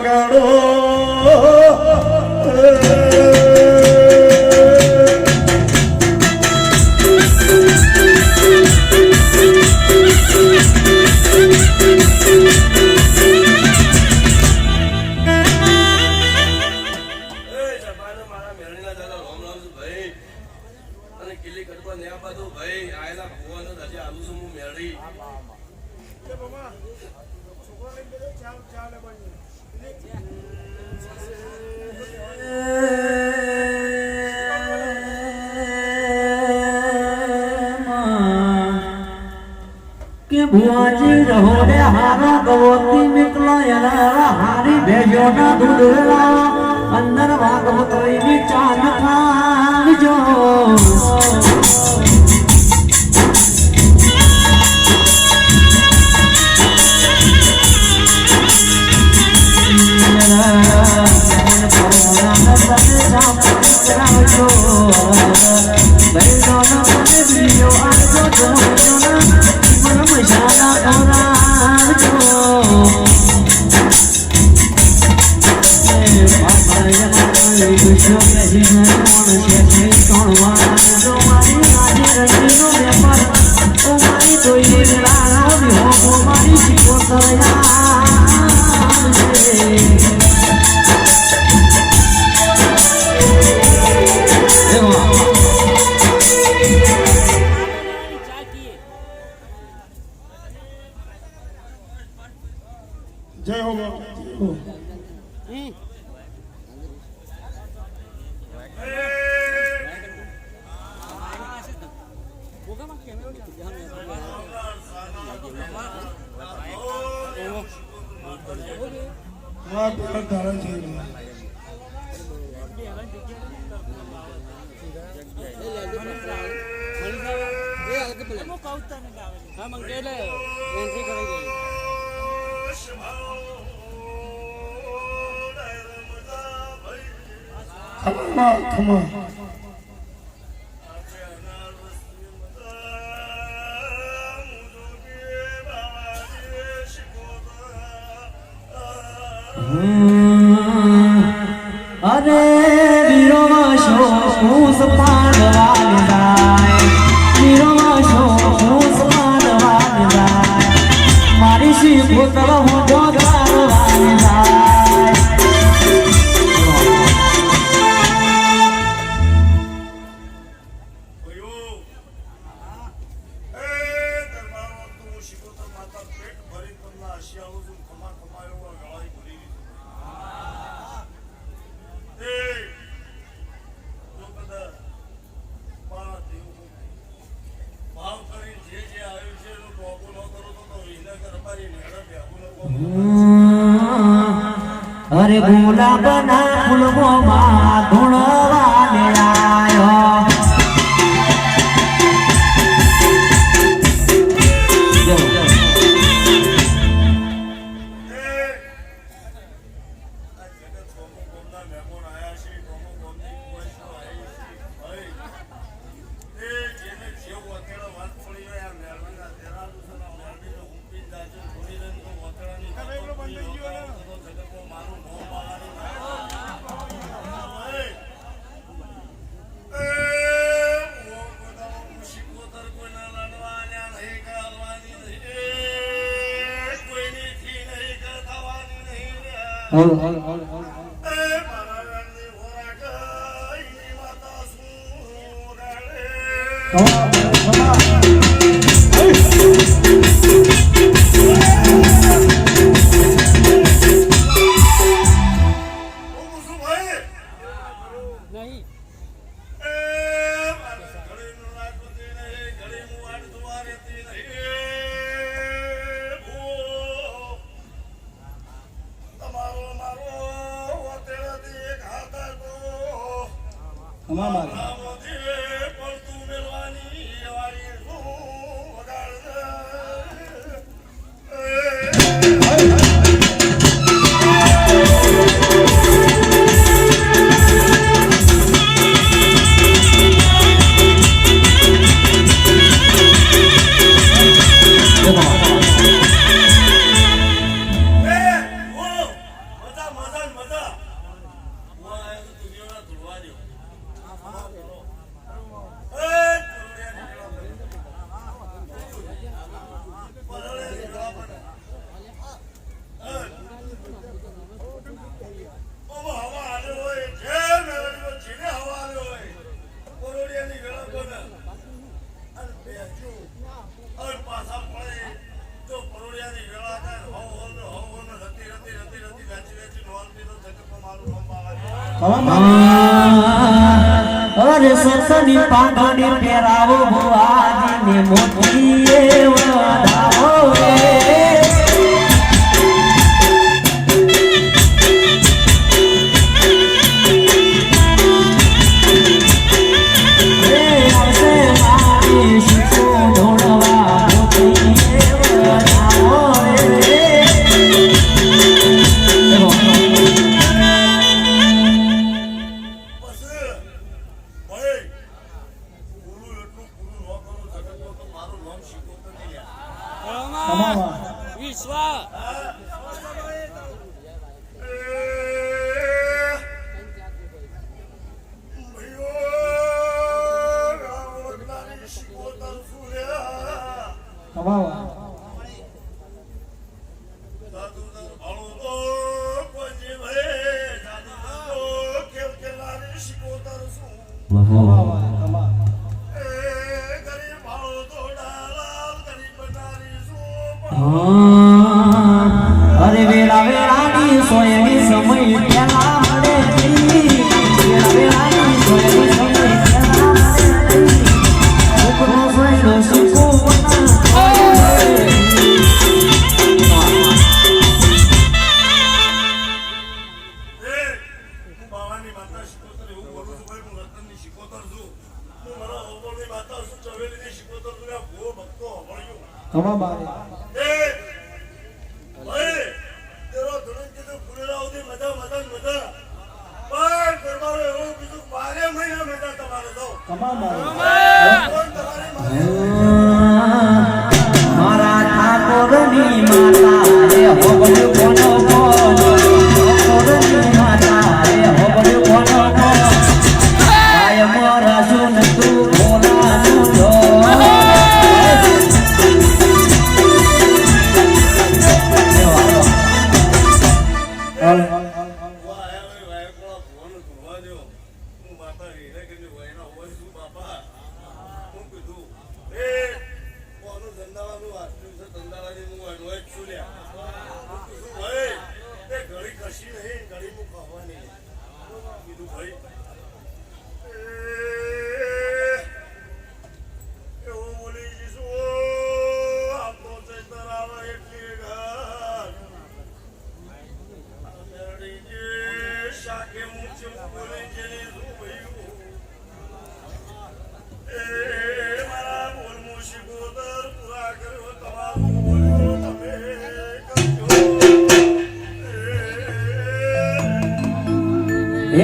વગાડો ભુવાજી રહો રે હારા ગવતી નીકળો એના હારી ભેજો ના દૂધલા અંદર ભાગવતરી ની ચાન ખાજો જય હો Come on. અરે વીરો વાશો ફૂસ પાડવાની જાય વીરો વાશો ફૂસ પાડવાની જાય મારી સી ભૂતળ હું જો ગારવાની જાય અરે ગુલાબના ફૂલમાં ધૂણવાને આયો અરે સસની પાઘડી પહેરાવો ભુવાજીને મોતીએ વધાવો અરે વેળા વેળાની સોયની સમય પેલા મળે વેળા વેળાની સોયની સમય પેલા મળે ઉપરો સોયનો સુકો મારા ઠાકોરની માતા રે હોબળ્યું કોનો કોનો ઠાકોરની માતા રે હોબળ્યું કોનો કોનો કાયમ રસુન તું બોલાનું જો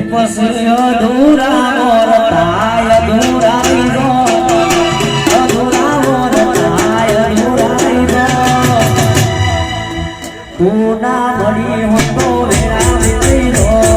પછી અધૂરા મોર થાય અધૂરા રીરો અધૂરા મોર થાય અધૂરા રીરો તું ના મળી હું તો વેળા વેળીરો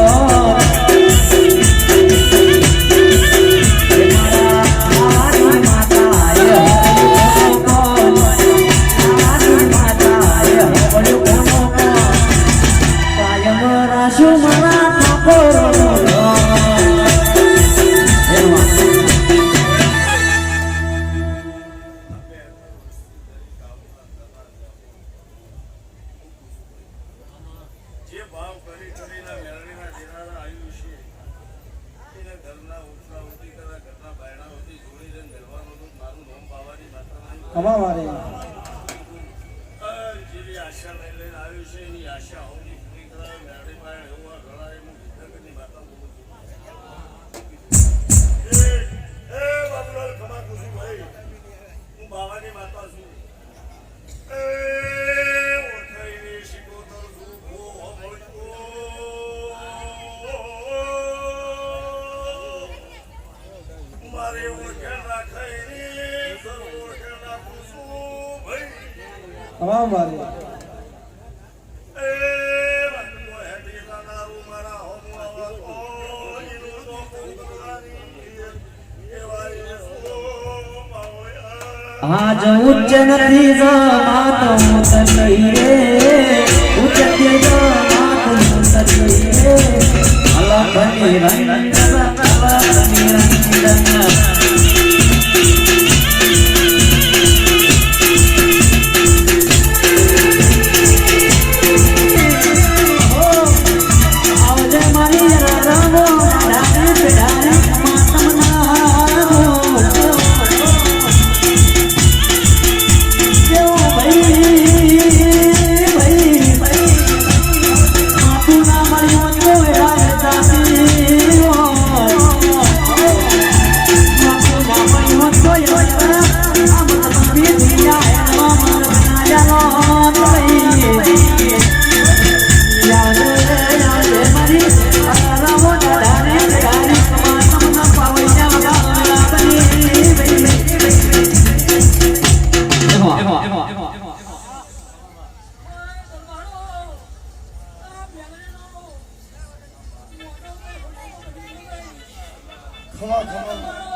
आज उच्च નથી જમાત મુત નહીં રે ઉચ્ચ તે જમાત મુત નહીં રે અલખની રંગ અલખની રંગ ખમા ખમા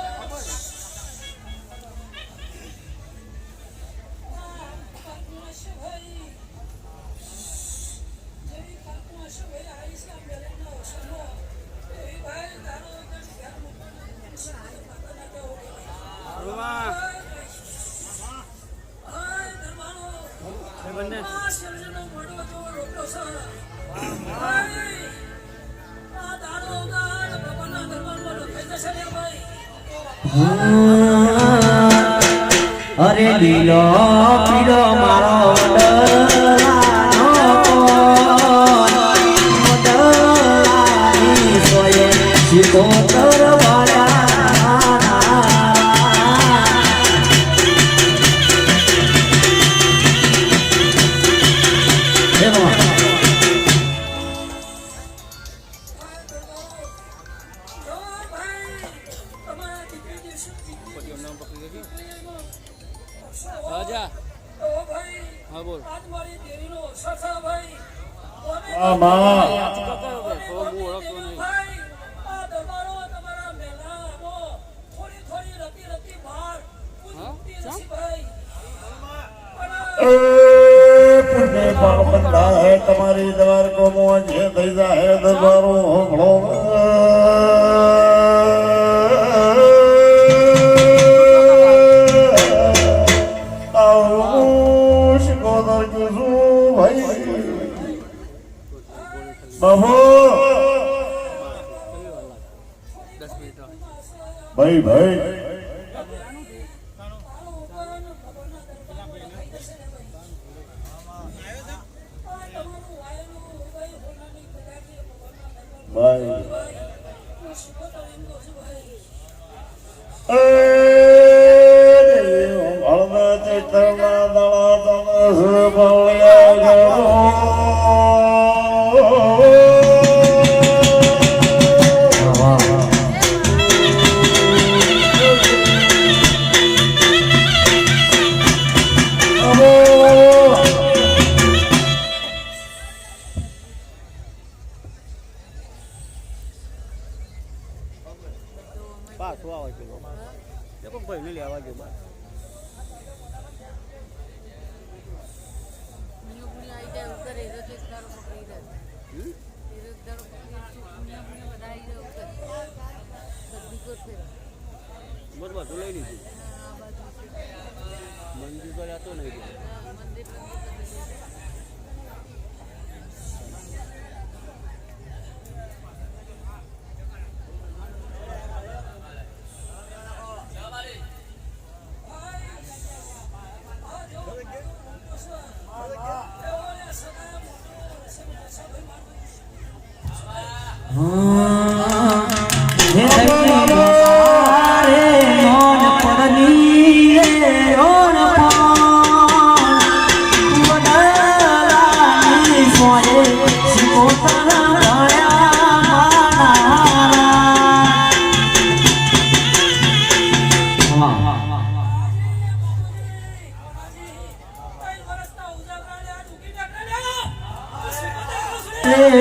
અરે લીલો પીળો મારો શિકોતર તમારી દ્વાર કો મોજ છે થઈ જાય દરબારો હમણો શિકોતર કીધું ભાઈ બાબુ ભાઈ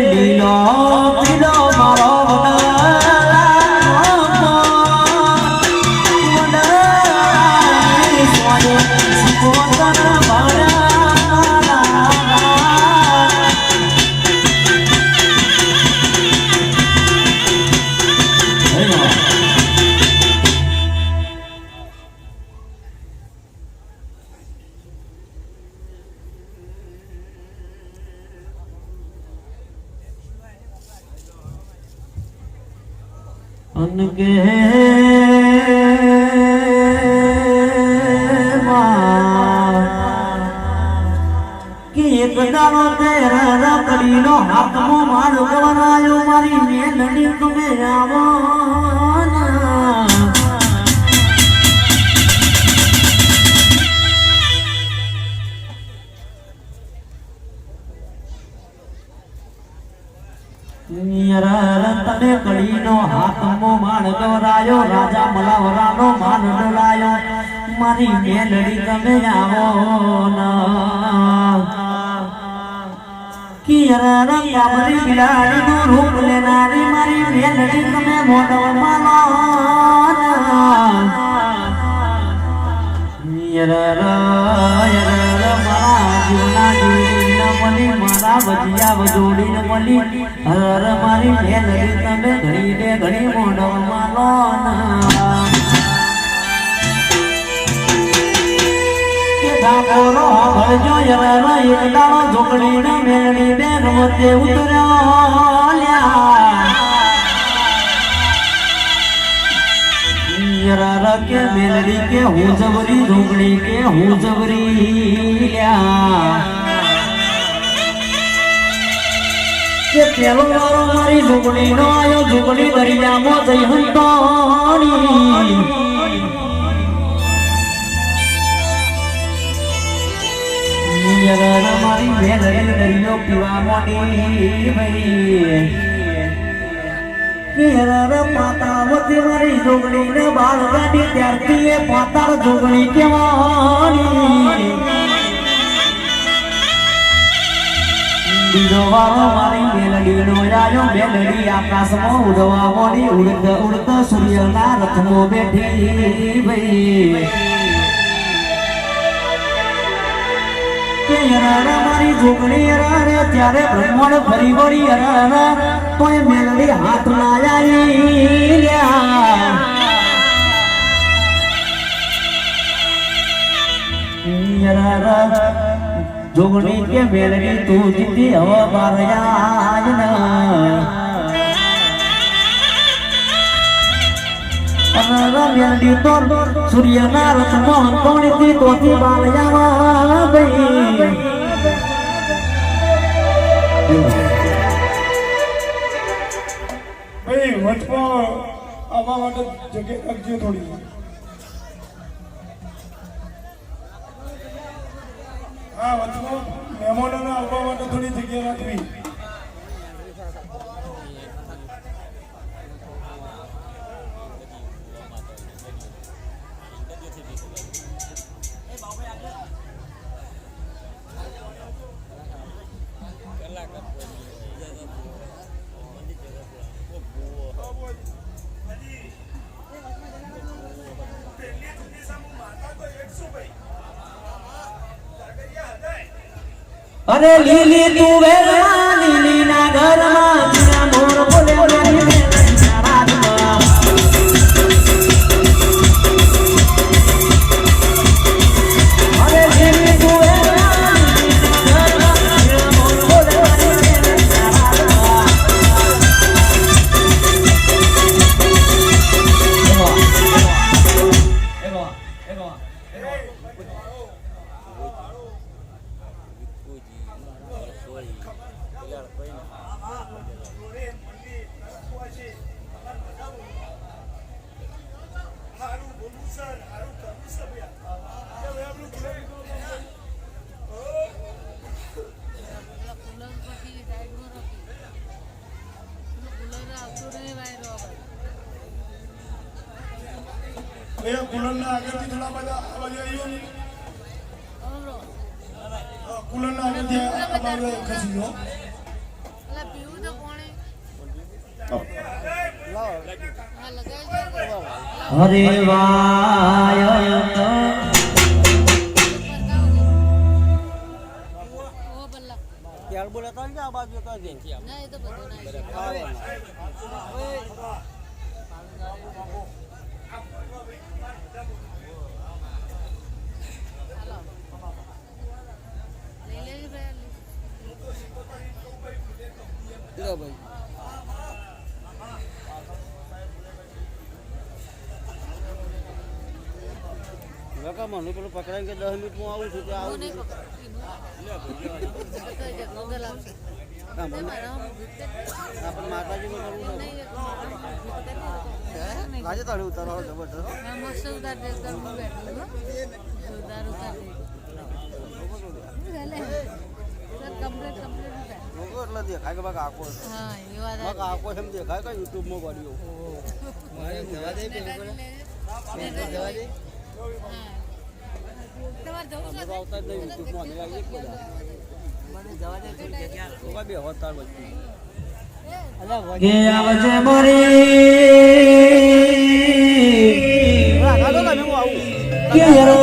લીલો પીળો મારો અનકે કે એક દાડો તેરા રકડીનો હાથમાં માર ગવરાયો મારી મેલડી તમે આવો તને કડીનો હાથમાં માન ગવરાયો રાજા મલાવરાનો માન ડોલાયો મારી મેલડી તમે આવો કિયરા રંગાબરી બિલાડીનું રૂપ લેનારી મારી મેલડી તમે મોઢો માલો મારા વજિયા વજોડી ને મળી હર મારી મેલડી તમે ઘડી ને ઘડી મોઢમાં લો કે ઠાકોરો ભળજો યર એક દાડો ઝોકડી ને મેલડી બે રમતે ઉતર્યો લ્યા યર કે મેલડી કે હું જબરી ઝોકડી કે હું જબરી લ્યા કે પેલો વારો મારી ઝુંગડી નો આયો ઝુંગડી દરિયામાં જઈ હંતાણી મારી મેલડી દરિયો પીવા મોટી ભાઈ કે પાતાવતી મારી ઝુંગડી ને બાળ ગાડી ત્યારથી એ પાતાળ ઝુંગડી કેવાની બીજો વારો મારી મેલડી નો આયો મેલડી આકાશમાં ઉડવા મોડી ઉડતા સૂર્યના રથમાં બેઠી ભાઈ કે યરારા મારી ઝુંગડી યરારે ત્યારે બ્રહ્મણ ફરી વળી યરારા તોય મેલડી હાથ ના આવી યરારા ઝુંગડી કે મેલડી તું જીતી હવે બારયાજ મેલડી તો સૂર્યના રથમાં કોણીથી તોથી બારયા ભાઈ વચમાં આવવા માટે જગ્યા રાખજો થોડી હા વચમાં મહેમાનોને આવવા માટે થોડી જગ્યા રાખવી અરે લીલી તું વેરવા લીલી ના ઘરમાં જૂના મોર બોલે મારી મેલડી ના રાજમાં અરે લીલી તું વેરવા લીલી ના ઘરમાં જૂના મોર બોલે મારી મેલડી ના રાજમાં કુલરના આગળથી થોડા બધા અવાજ આવ્યો ને કુલરના આગળથી અવાજ ખસી ગયો અલા પીવું તો કોણે હરે વાય ઓ બલ્લા ત્યાર બોલાતા ને આ બાજુ તો દે ના એ તો બધું ના લઈ લેજે ભાઈ લો ભાઈ લકા મને પેલું પકડાય કે 10 મિનિટમાં આવું છું તે આવું નહીં પકડ ગોગલ આવશે હા મને આપણે માતાજીમાં કરવું છે આજે તારે ઉતારો જબરદસ્ત મસ્ત ઉતાર દે તો હું બેઠું ઉતાર ઉતાર દે કમ્પ્લીટ લોકો એટલે દેખાય કે બાકા આખો હા એ વાત બાકા આખો એમ દેખાય કે યુટ્યુબમાં વાડીઓ જવા દે જવા દે તમારે જવું છે આવતા જ નહીં યુટ્યુબમાં મને લાગી બધા મને જવા દે થોડી જગ્યા લોકો બે હોતાર વચ્ચે કે આવજે મોરી રાખા તો તમે હું આવું કે યરો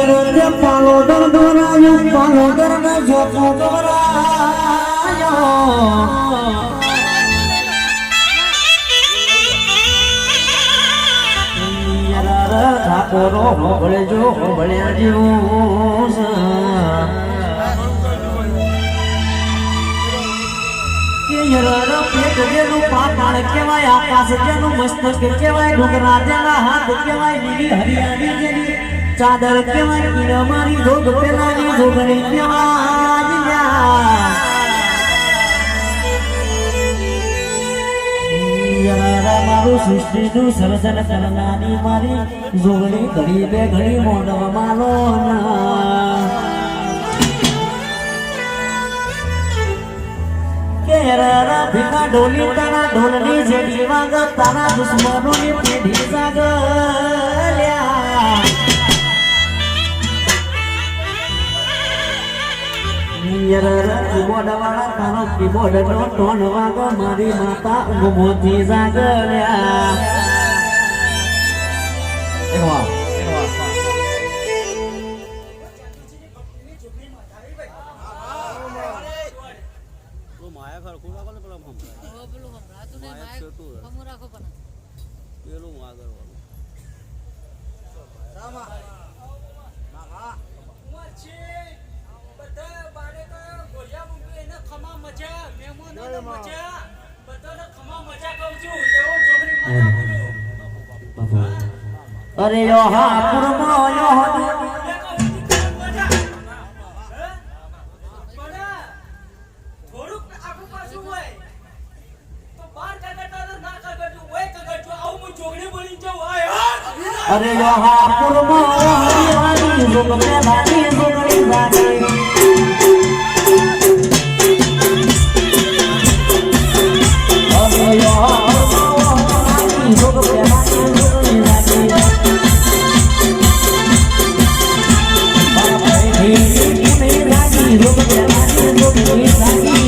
વગર ન જોતો ગવરાયો ઠાકોરો હોબળે જો હોબળ્યા જેવું પેટ જેનું પાતાળ કહેવાય આકાશ જેનું મસ્તક કહેવાય ડુંગરા જેના હાથ કહેવાય લીલી હરિયાળી જેની ચાદર કહેવાય કી અમારી જોગ પેલાની જોગણી કહેવાય મારું સૃષ્ટિનું સર્જન કરનારી મારી જોગણી ઘડી બે ઘડી મોડવા મારો ભીખા ઢોલી તારા ઢોલની જેડી વાગ તારા દુશ્મનોની પેઢી જાગલ્યા કીબોર્ડ વાળા તારો કીબોર્ડ નો ટોન વાગ મારી માતા ઊંઘોથી જાગલ્યા માયા ખરખું રાખો ને પેલા પેલું હમણાં ને માયા છોટું હમું રાખો પણ પેલું આગળ વાળું અરે યો હા પુરમો યો અરે યો હા પુરમો હરિયાળી જોગ પેલાની જોગણી જાગે અરે યો હા હરિયાળી જોગ પેલાની જોગણી જાગે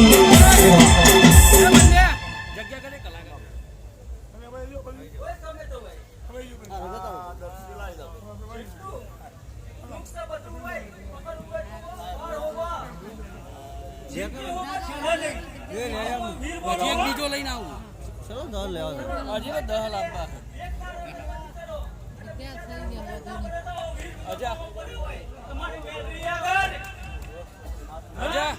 બીજો લઈને આવું ચલો 10 લેવા હજી તો 10 લાવવા ક્યાં થઈ ગયા અજા અજા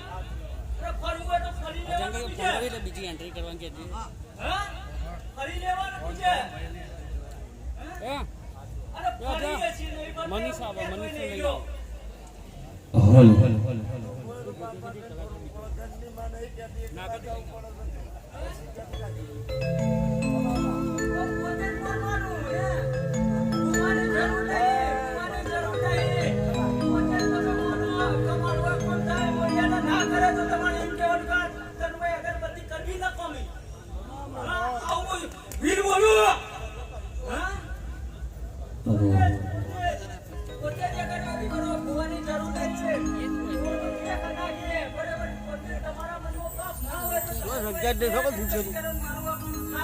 અજા બીજી એન્ટ્રી કરવાની કે ફરી લેવાનું છે મનીષા આવે મનીષા લઈ આવો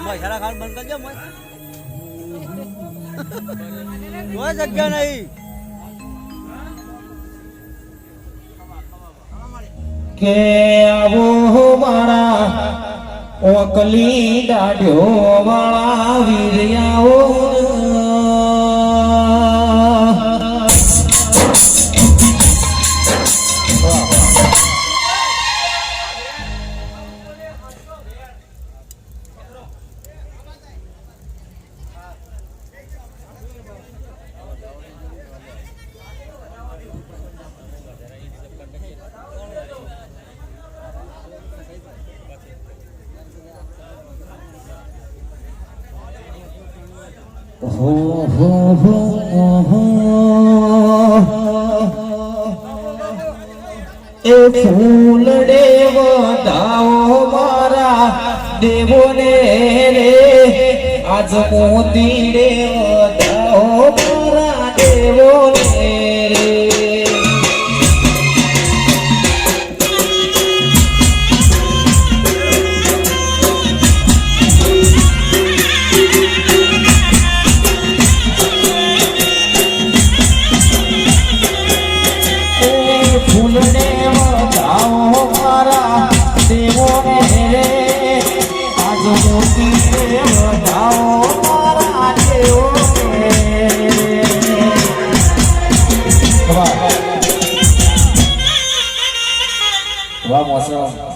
મસાલા ખાન બંધ કરજો કોઈ જગ્યા નહીં કે આવો મારા ઓકલી દાઢ્યો વાળા વીર્યાઓ એ ફૂલડે વધાવો મારા દેવોને રે આજ મોતીડે વધાવો મારા દેવોને રે ફૂલડે વધાવો મારા દેવોને વાહ મોસમ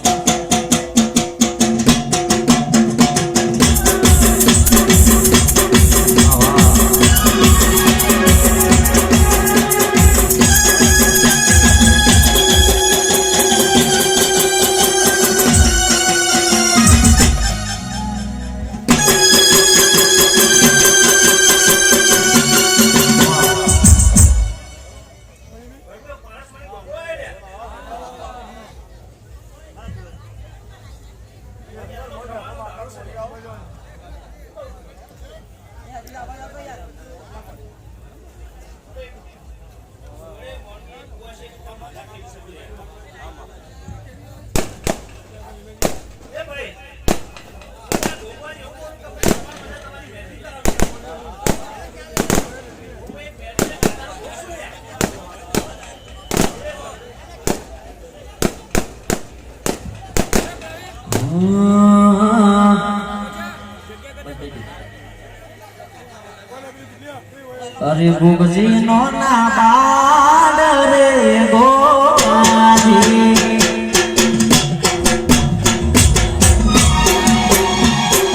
અરે ગુગજી નો ના બાદ રે ગોગાજી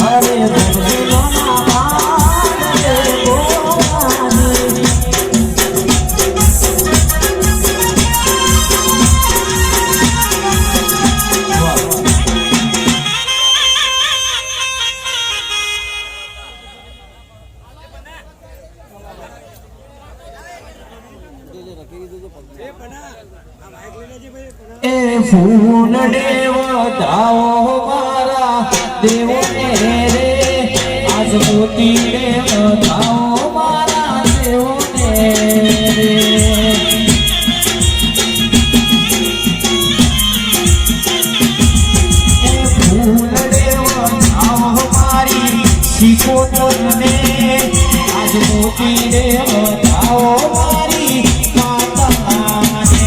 અરે ગુગજી નો ના બાદ રે ગોગાજી એ ફૂલડે વધાવો મારા દેવોને રે આજ મોતીડે વધાવો મારા દેવોને રે એ ફૂલડે વધાવો મારી શીખોતરને આજ મોતીડે વધાવો મારી માતાને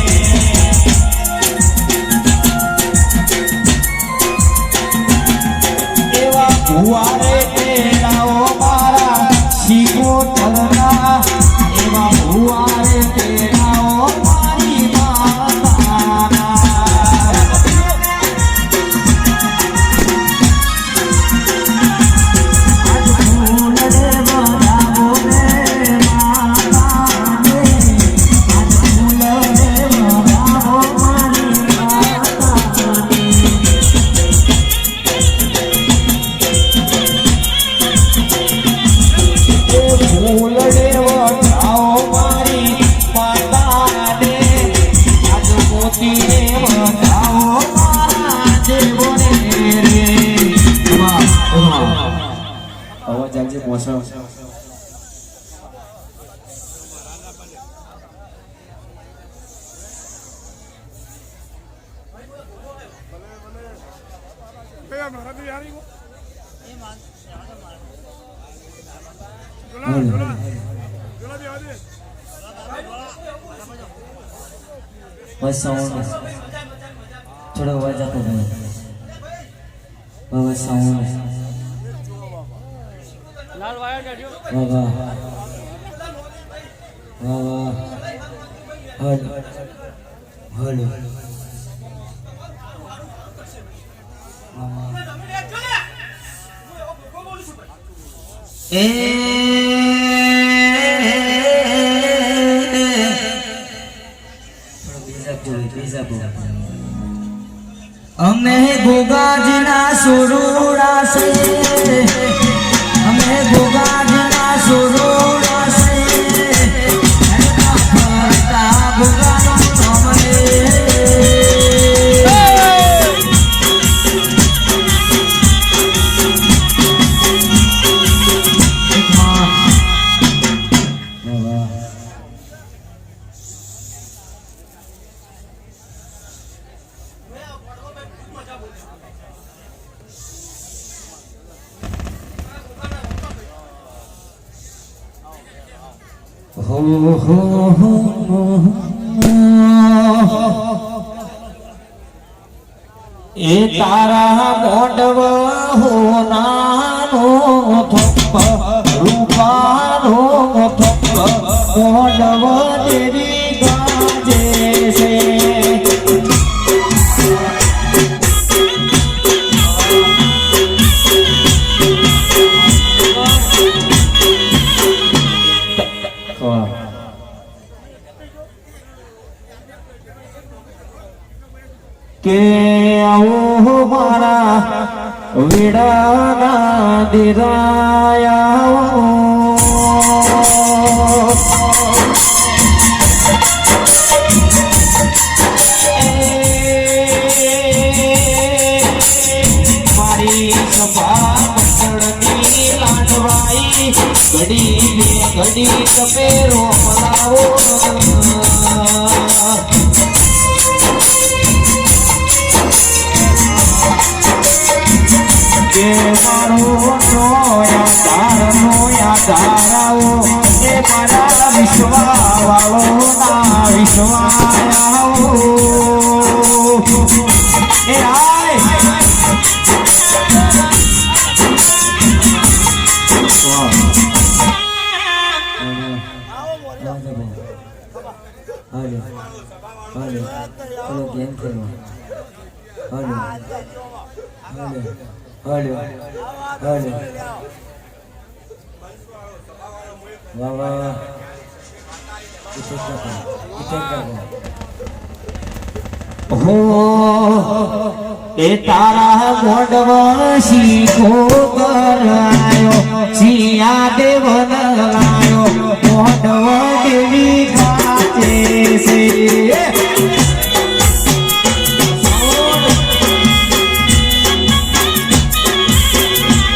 ભુવારે તેડાઓ મારા શીખો તલના એવા ભુવારે તેડાઓ મારી માતાના આજ ફૂલડે વધાવો રે માતાને આજ ફૂલડે વધાવો મારી માતાને ફૂલડે વધાવો મારી માતાને આજ મોતીને વધાવો મારા દેવોને રે અવાજ આવજે મોસમ बस साउंड थोड़ा आवाज आता है बाबा साउंड लाल वायर काढियो बाबा बाबा हल हल ए અમે ગોગાજીના સુરુડા છે અમે ગોગાજીના સુરુડા છે ફરતા ગોગાનો તમને એ તારા મોઢવ હોના કે આવો મારા વિડાના દિરાયા મારી સભા મંડળની લાડવાઈ ઘડી બે ઘડી તમે રોમલાવો કે મારો ધારાવો એ મારા વિશ્વાવાળો ના વિશ્વાયાઓ એ આય હો એ તારા મોડવશી કો કરાયો સિયા દેવન લાયો મોડવ દેવી ખાતે છે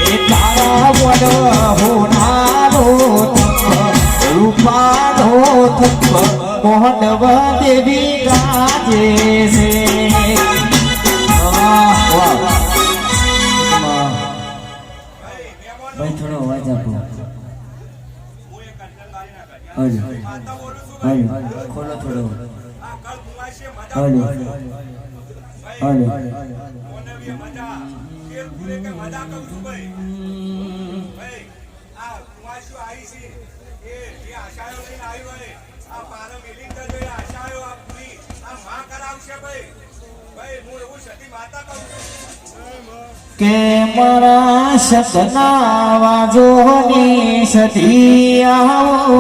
એ તારા મોડવ હોનારો રૂપાનો મોડવ દેવી ગાજે છે ભાઈ થોડો અવાજ આપો ખોલો થોડો કે મારા સતના વાજોની સતી આવો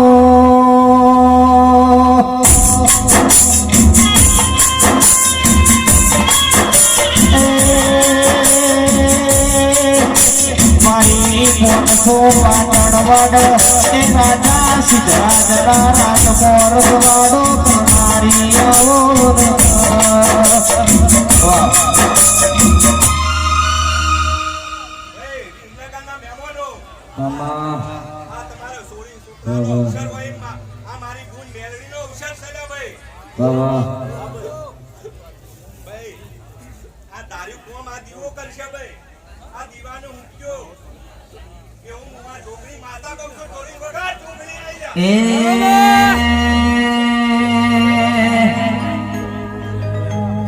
મારી પોનસો વાટણવડ એ રાજા સિદ્ધરાજના રાજ મોરવાડો કરનારી આવો વાહ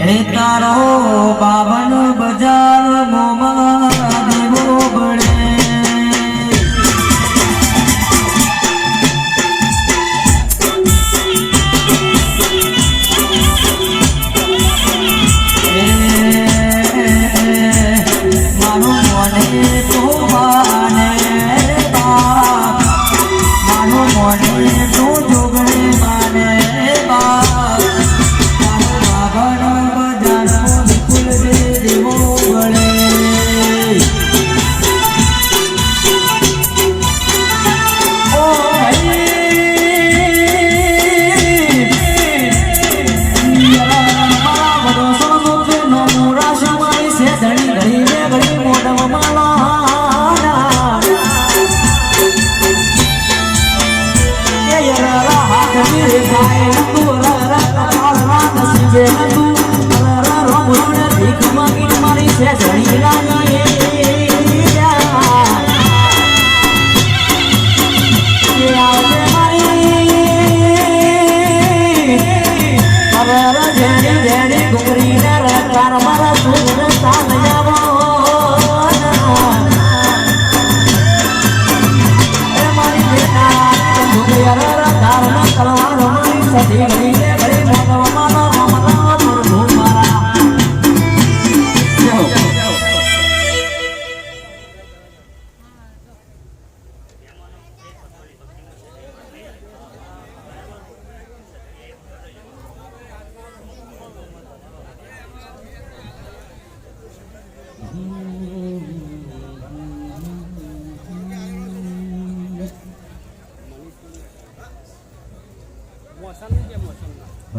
એ તારો બાવન બજાર મોમાં દેવો બળે મારું મને તો માને મારું મને તો જોગ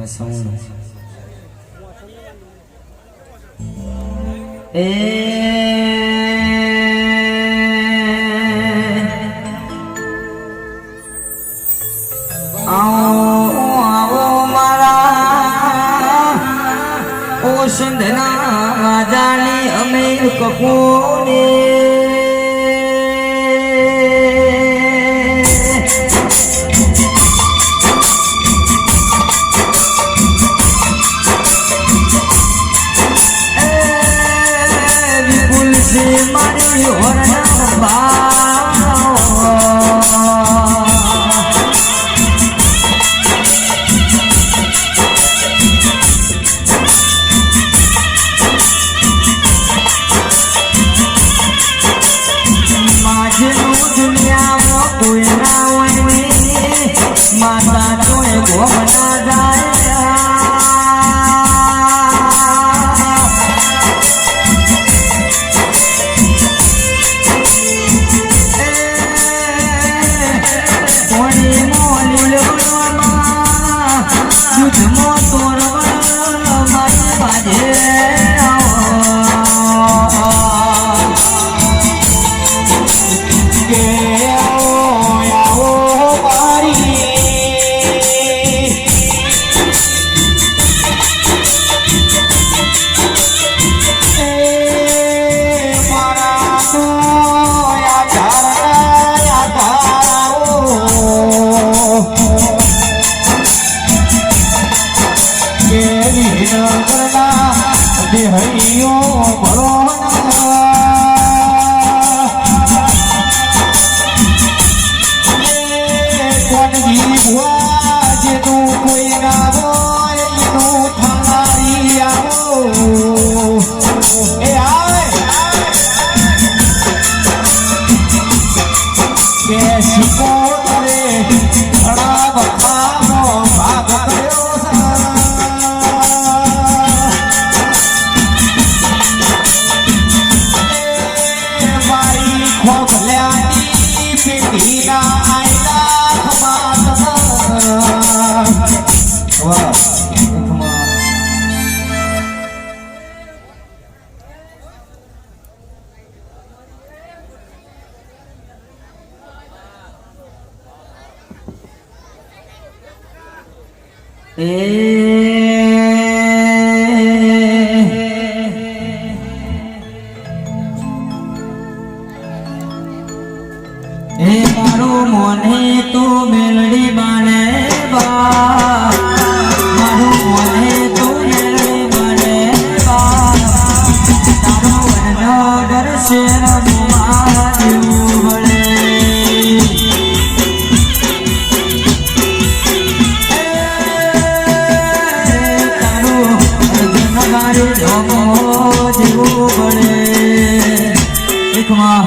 વસવણું એ આવો મારા ઓ સંધના જાણી અમે કપૂને વિપુલ છે મારી હોરના ભાવ દુનિયામાં કોઈ ના હોય માતા તોય ગોમના જાય કોણી મોલી લગવામાં દૂધમાં તોરવા મારી બાજે હરિયો ભલો કોનગી ભુવા જેનું કોઈ ના હોય એનું થાળી આવો એ આવે કે શીખો કરે ઘણા બખાનો ભાગ કર્યો એ મારું મોને તો મેલડી બાને બા મારું મોને તો મેલડી બાને બા તારો વરનો ડરશે રમવા જેવું વળે તારું જનગારી ઢોકો જેવું વળે એકમાં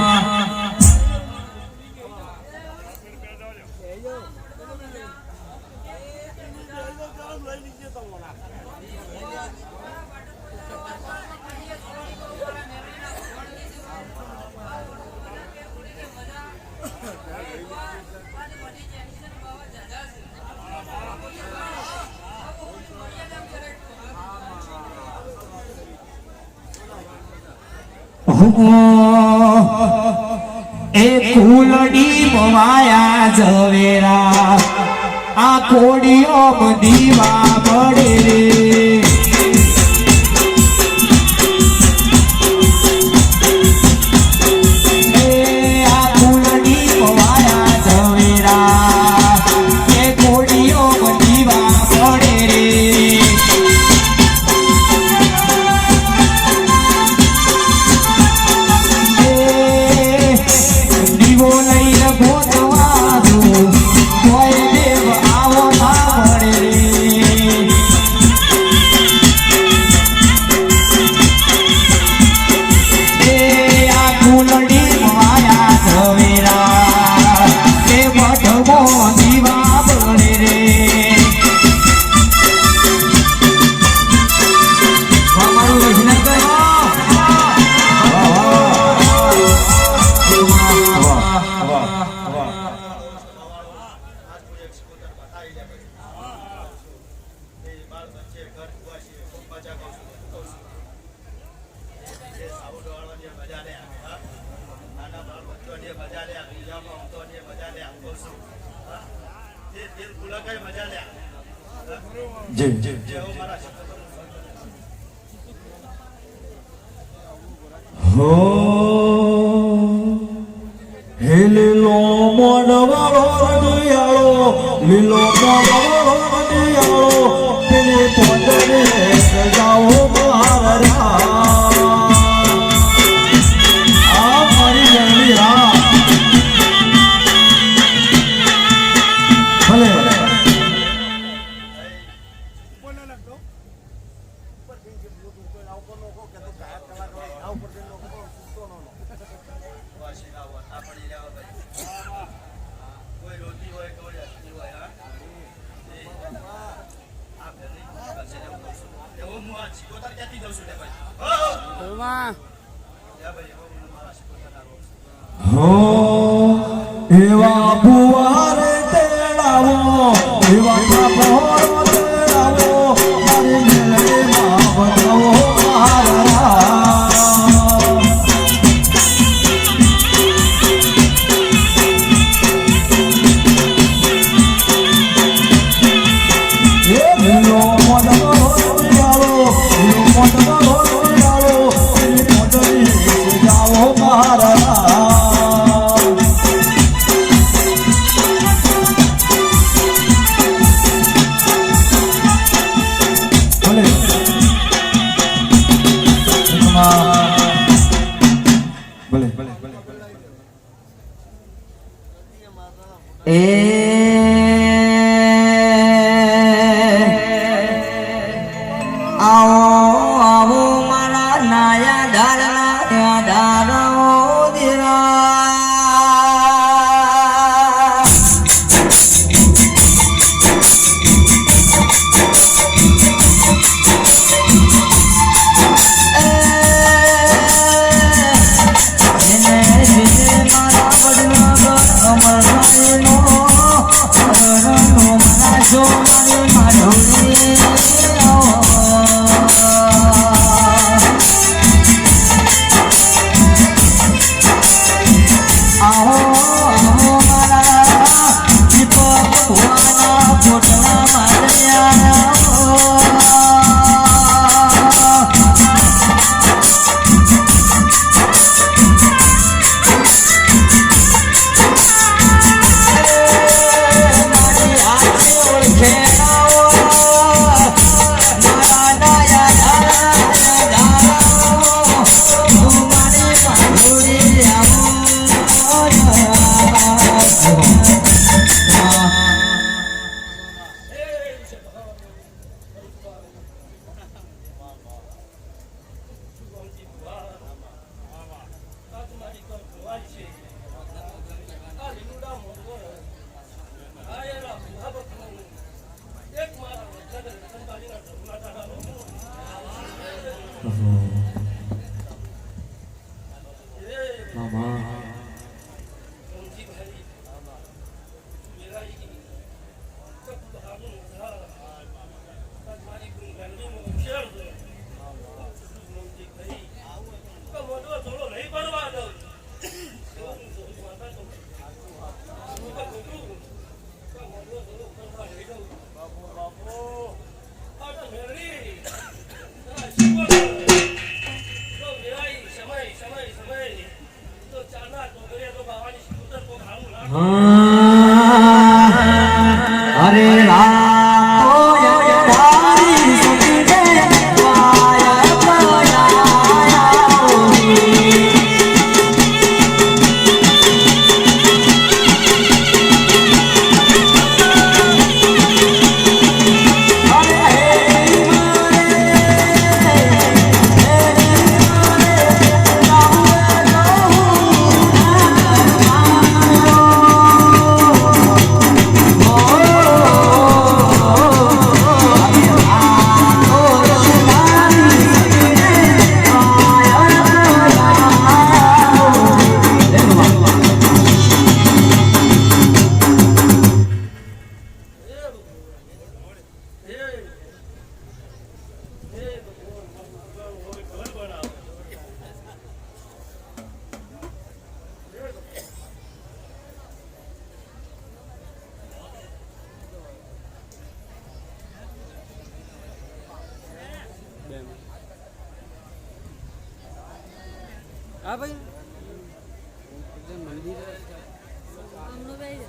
એ ફૂલડી બવાયા ઝવેરા આ કોડીઓ દીવા પડે રે આ ફૂલડી બવાયા ઝવેરા એ કોડીઓ દીવા પડે રે જી જી હો હે લીલો મોડવાળો રડિયાળો લીલો મોડવાળો રડિયાળો પેલી પોંદરે સજાવો મારા આ મારી જલ્દી હા ભલે હો એવા બુવારે તેડાવો એવા ઠાકોર તેડાવો મારી મેળીમાં બતાવો મારા લીલો મોડવાળો રડિયાળો લીલો મોડવાળો રડિયાળો એની પોંદરી સજાવો મારા આવો મારા નાયા ડાળના ડાળો દીરા અરે હા ભાઈ મંદિર આમનો ભાઈ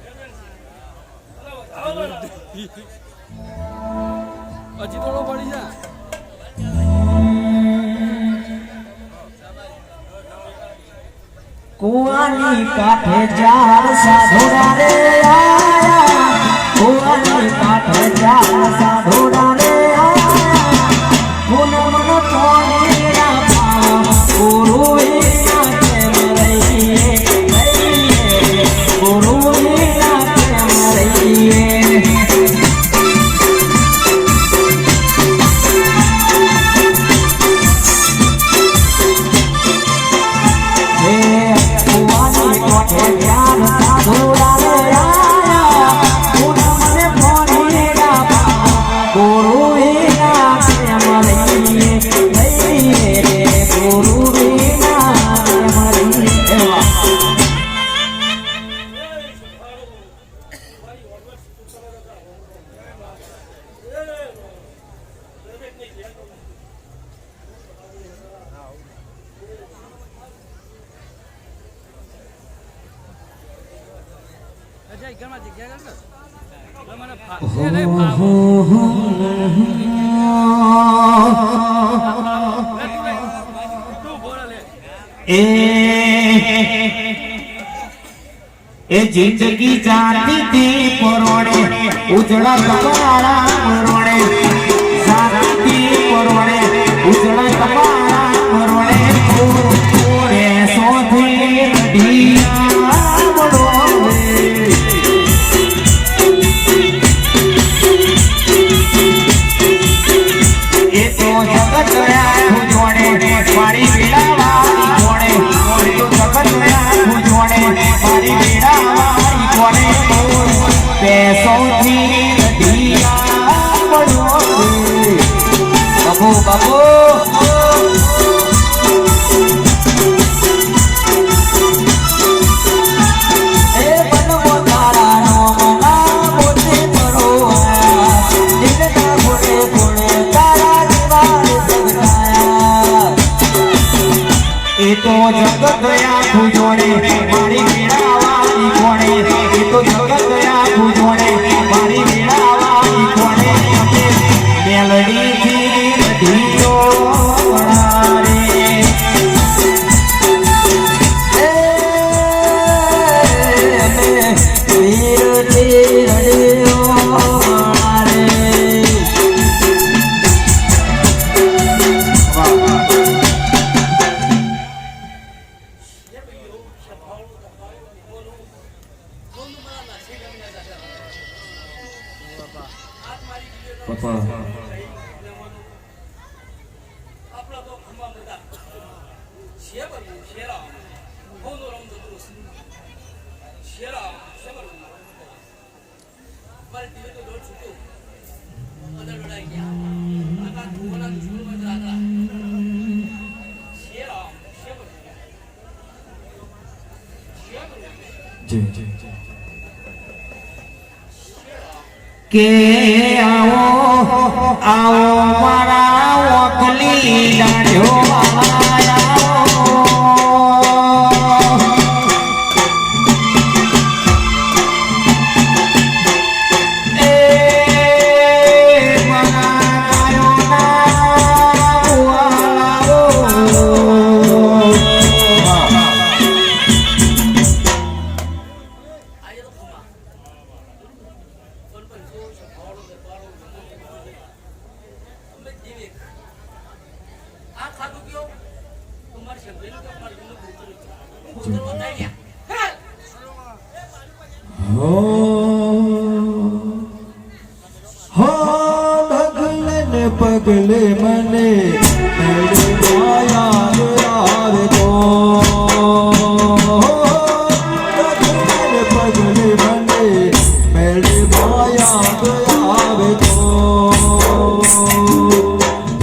હજી થોડો પડી જા કુવાની કાંઠે ચાર સાધુડા રે આયા કુવાની કાંઠે ચાર સાધુડા રે આયા પૂનમનો તોણીના પાવ ગુરુવીના કેમ રહીએ ગુરુવીના કેમ રહીએ અજય ઘરમાં જગ્યા કર મને એ જિંદગી જાતી થી પરોડે ઉજળા કપાળા મરોડે જાતી પરોડે ઉજળા કપાળા મરોડે ઓરે સોધી ઢીયા મરોડે એ તો જગત આખું જોડે મારી વેળાવાળી જોડે એ તો જગત આખું જોડે મારી વેળાવાળી જોડે પેસોથી ઢીયા મરોડે બાબુ બાબુ તો જગત આખું જોડે મારી વેળાવાળી કોણે એ તો જગત આખું જોડે મારી વેળાવાળી કોણે મેલડી થી ઢીલો રે વીર થી રડ્યો રે કે આવો આવો મારા ઓકલી લાડ્યો પગલે મને યાદ આવે તો પગલે મને મેળવા યાદ આવે તો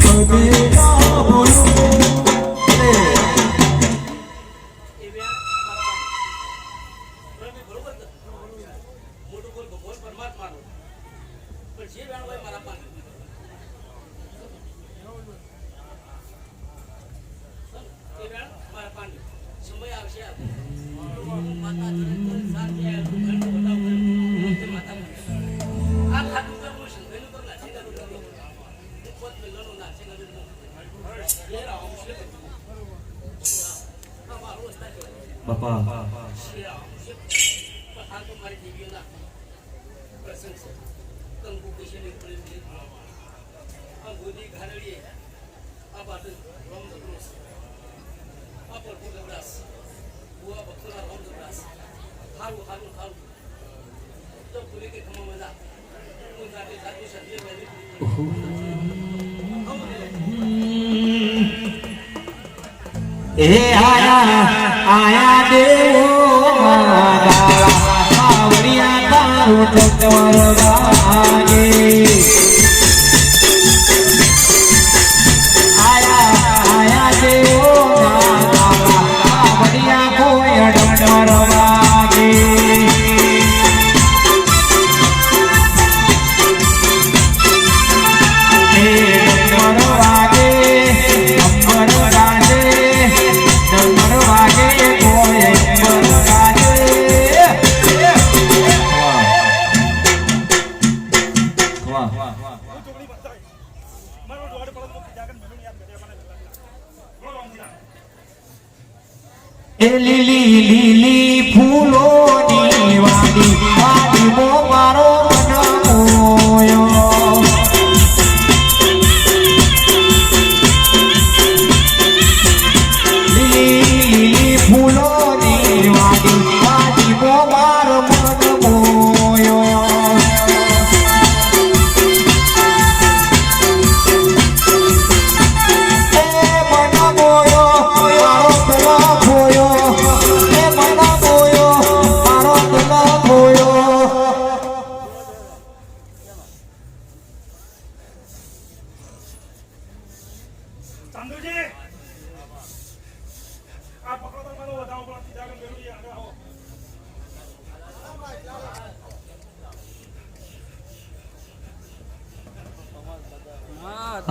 કદી ના ભૂલું હાલ તો મારી દેવીઓના પ્રસંગ છે કંકુ કુશની પડી આ ગોદી ઘાલડીએ આ બાટુ રોમ દબરોસ આ પર દબરાસ બુઆ બખલા રોમ દબરાસ હારું હારું હારું તો પૂરી કે ખમા મજા હું જાતે જાતે સજ્જે વેલી એ આયા દેવો આવડિયા તારું ટકર વાગે આયા દેવો આવડિયા કોઈ ટકર વાગે લીલી લીલી ફૂલોની વાડી વાડીમો મારો મનમોયો લીલી લીલી ફૂલોની વાડી વાડીમો મારો મનમોયો ચાંદુજી આ પકડો તો મને વધાવો પડે સીધા આગળ મેળવી આગળ આવો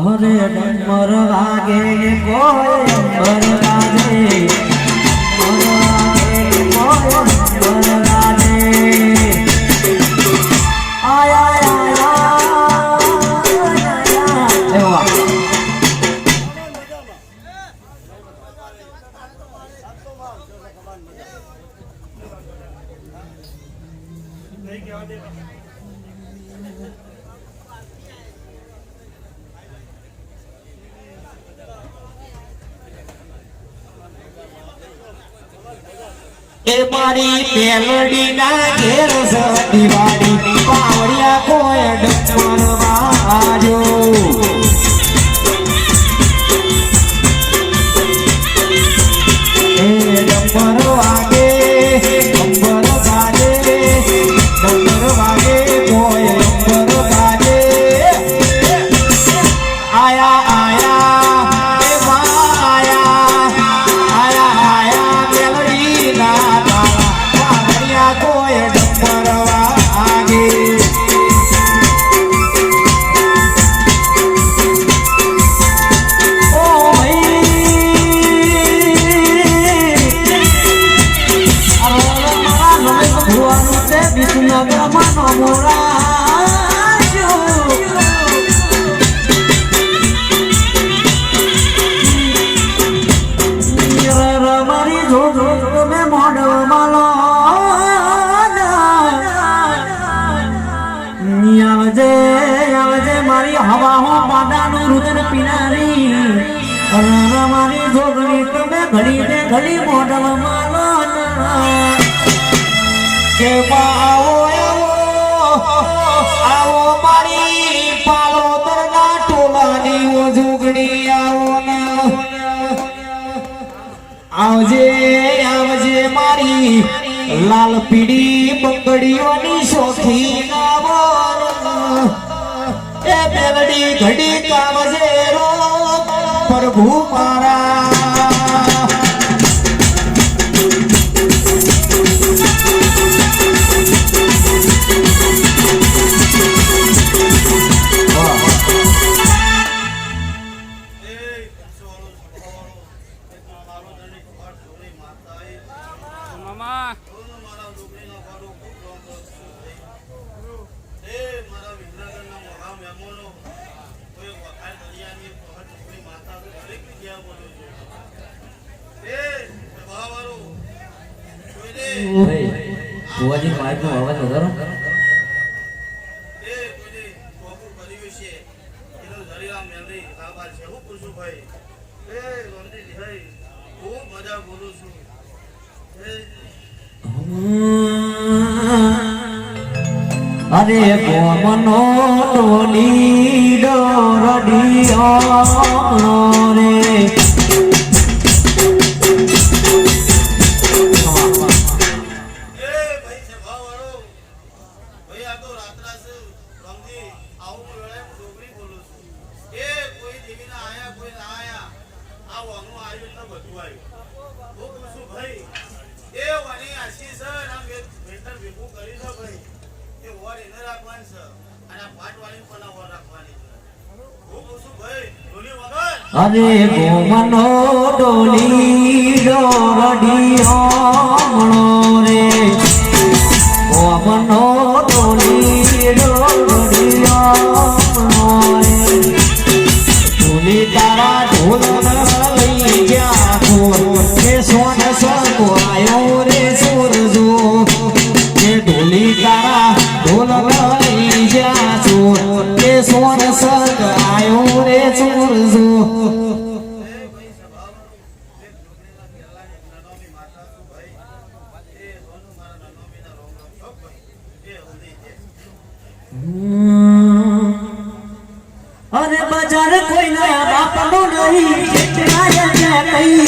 અરે ડમર વાગે કોઈ ડમર વાગે નહીં કહેવા દે એ મારી મેલડી ના ઘેર દિવાળી પાવડિયા કોઈ ડમર વાજો એ ડમર વાગે ડમર વાગે ડમર વાગે કોઈ ડમર વાગે આયા આયા એ આયા મેલડી ના પાવડિયા કોઈ ડમર વાગે મારી હવા હો પાડાનું રુદન પીનારી મારી જોગણી તમે ઘડી ને ઘડી મોઢવ માલો કે આવો આવો મારી પાલો દરના ટોલાની ઓ જોગણી આવો આવજે આવજે મારી લાલ પીડી બંગડીઓની શોખીન આવો એ મેલડી ઘડી કામજે રો પ્રભુ મારા મામા માતા દરેક જગ્યા બોલું છું ભુવાજી માઇક નો અવાજ વધારો એ કોઈને કોકું કર્યું છે એનો જરીરામ મેલરી આભાર છે હું પૂછું ભાઈ એ રોંડી ભાઈ ખૂબ મજા બોલું છું અરે ગોમનો ટોલી ડોરડિયો રે ભાઈ છે ભાવવાળો ભાઈ આ તો રાત્રા છે રમજી આવું વેળે હું ડોગરી બોલું છું એ કોઈ દેવીના આયા કોઈ ના આયા આ વાંગનું આવ્યું એટલે બધું આવ્યું હું પૂછું ભાઈ એ વાની આશી છે અને વેતર ભેગું કરી છે ભાઈ એ વર એને રાખવાની છે અને આ પાટવાળી પણ આ વર રાખવાની છે હું પૂછું ભાઈ ઢોલી વગર અરે ગોમનો ટોલી ડોરડિયો રે ગોમનો ટોલી ડોરડિયો રે ટોલી તારા ઢોલ લઈ ગયા કે સોન સકો આયો રે સુરજો કે ઢોલી તારા ઢોલ લઈ ગયા કે સોન સક આયો રે સુરજો અરે બજાર કોઈ નયા બાપનો નહીં જેટલા કઈ